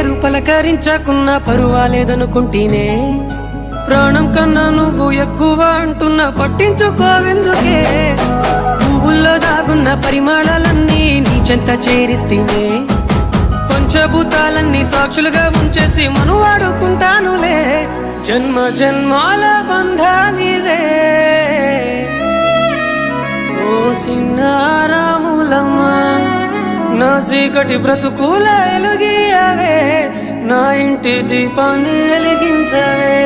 పేరు పలకరించకున్నా పరువాలేదనుకుంటేనే ప్రాణం కన్నా నువ్వు ఎక్కువ అంటున్నా పట్టించుకోవెందుకే పువ్వుల్లో దాగున్న పరిమాణాలన్నీ నీ చెంత చేరిస్తేనే పంచభూతాలన్నీ సాక్షులుగా ఉంచేసి మనువాడుకుంటానులే జన్మ జన్మాల బంధానివే ఓ సిన్నారాములమ్మ నా చీకటి బ్రతుకుల ఎలుగియవే నా ఇంటి దీపాన్ని వెలిగించవే